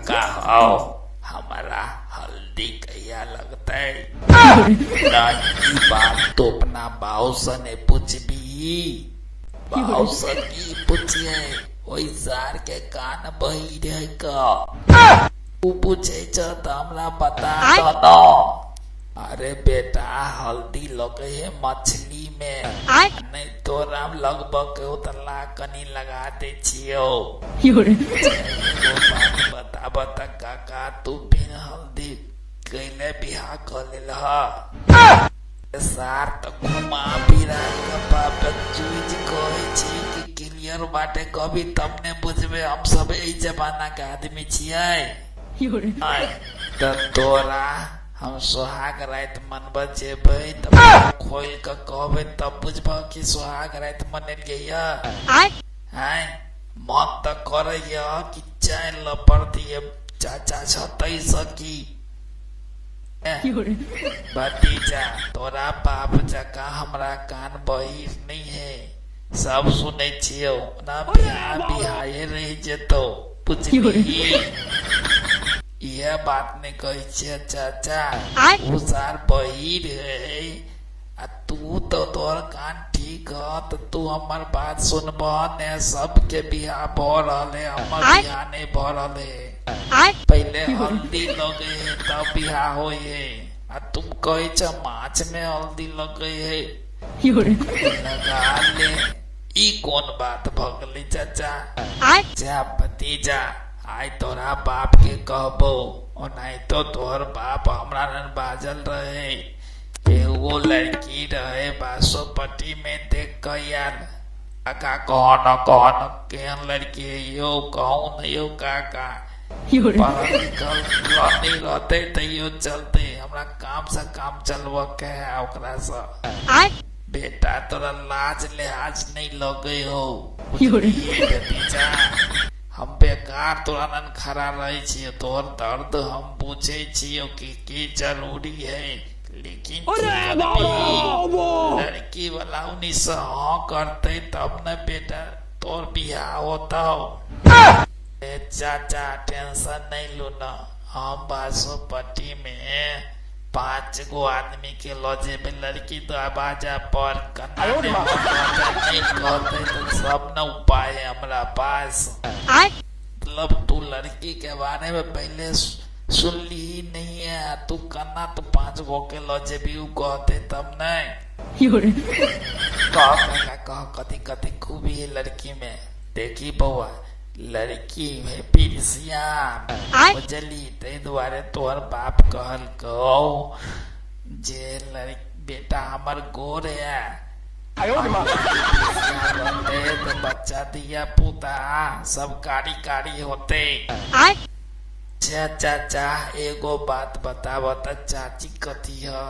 का हो हमारा हल्दी कहिया लगता नहीं बात तो अपना बाउसा ने पूछबी बाउसा की पूछिए वही सार के कान बही रहे का तू पूछे तो हमरा बता दो न। अरे बेटा हल्दी लगे है मछली में नहीं तो राम लगभग उतला कनी लगा दे छियो। बता बता काका तू बिन हल्दी कैले बिहा कर ले सार तो घुमा फिरा बाप चूज कहे छी कि क्लियर बाटे कभी तबने बुझबे हम सब ई जमाना के आदमी छियै। तो तोरा हम सोहाग रात मनब जेबै तब खोल के कहबै तब बुझब कि सोहाग रात मनेलियै मन तो करैया कि चाय लपर दिए चाचा छतै सकी भतीजा तोरा बाप जका हमरा कान बहिर नहीं है सब सुनै छियौ ना बिहाए रह जेतौ बुझली। यह बात नहीं कही छे चाचा उसार बहिर है आ तू तो तोर कान ठीक है तो तू हमार बात सुनब ने सबके बियाह भ रहले हमर बियाह नहीं भ रहले पहले हल्दी लगे है तब बियाह होए है आ तुम कहे छ माछ में हल्दी लगे है लगा ले ई कौन बात भगली चाचा जा भतीजा आई तोरा बाप के कहबो और नहीं तो तोहर बाप हमरा न बाजल रहे एगो लड़की रहे बासोपट्टी में देख कर यार काका कौन केहन लड़की है यो कौन यो काका पढ़ल लिखल नहीं रहते तैयो चलते हमरा काम से काम चलव के ओकरा से बेटा तोरा लाज लिहाज नहीं लगे हो भतीजा हम बेकार तोरा खड़ा रहे छियै तोहर दर्द हम पूछे छियो कि जरूरी है लेकिन लड़की वाला उन्हीं से हाँ करते तब न बेटा तोर बियाह होता चाचा टेंशन नहीं लो न हम बासोपट्टी में 5 गो आदमी के लॉजे में लड़की तो आवाजा पर नहीं कहते तो सब न उपाय है हमारा पास मतलब तू लड़की के बारे में पहले सुन ली ही नहीं है तू करना तो 5 गो के लॉजे भी कहते तब नहीं कह कथी कथी खूबी है लड़की में देखी बउआ लड़की में पिरसिया बुझली ते दुआरे तोहर बाप कहल कहो जे बेटा हमर गोर है तो बच्चा दिया पुता सब कारी कारी होते। चाचा एगो बात बता बता चाची कथी है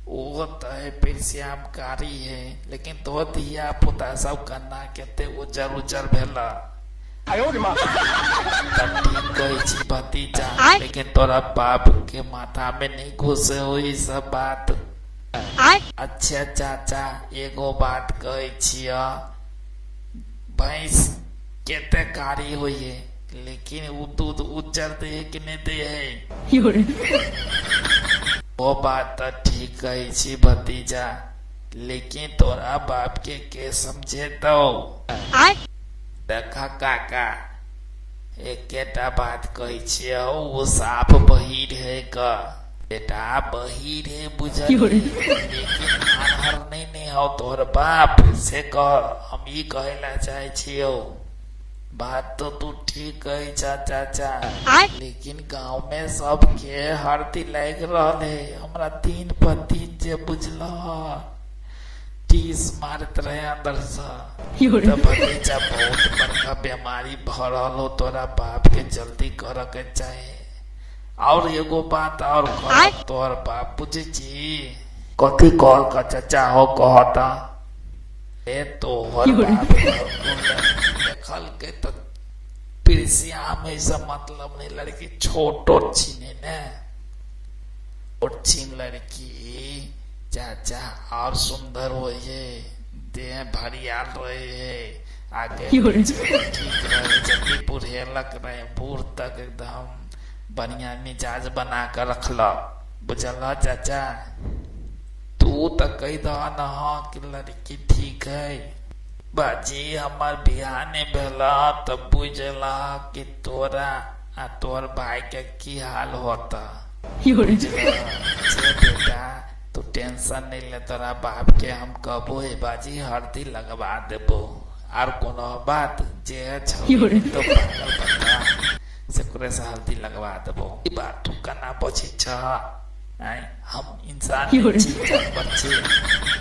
वो तो है पिरसियाम कारी है लेकिन तो दिया पुता सब कन्ना केते उजर उजर भेला भतीजा लेकिन तोरा बाप के माथा में नहीं घुसे हुई सब बात। अच्छा चाचा एगो बात कहे छिया भैंस केते कारी हुई है लेकिन वो दूध उज्जर दे कि नहीं दे है वो बात तो ठीक कही छी भतीजा लेकिन तोरा बाप के समझे तो देखा काका एकेटा बात कही छियै वो साफ बहिर है का बेटा बहिर है बुझल लेकिन आनहर नहीं हो तोहर बाप से कह हम ई कहे ला चाहे छियो बात तो तू ठीक कही चाचा लेकिन गांव में सबके हरती लाग रहले हमरा 3 पर 3 जे बुझल टीस मारत रहे अंदर से भतीजा बहुत बड़का बीमारी भरल हो तोरा बाप के जल्दी कर के चाहे। और एगो बात और तोहर बाप बुझे छी कथी कॉल का चाचा हो कहता ए तोहर बाप देखल के तो पिरसिया में ऐसा मतलब नहीं लड़की छोटो छीने ने और छीन लड़की चाचा और सुंदर हो देह भरियाल रहे आगे ठीक रहे जल्दी बुढ़ेलक रहे बूढ़ तक एकदम बढ़िया मिजाज बना कर रख लो, बुझल चाचा। तू तो कही दो न कि लड़की ठीक है। बाजी हमार बिहार ने भेला तब बुझला कि तोरा आ तोर भाई के की हाल होता। बेटा तू टेंशन नहीं ले, तोरा बाप के हम कबो है बाजी हल्दी लगवा देबो। और कोनो बात जे तो पागल बता से करे से हल्दी लगवा देबो। ई बात तू कना बची छ, हम इंसान बच्चे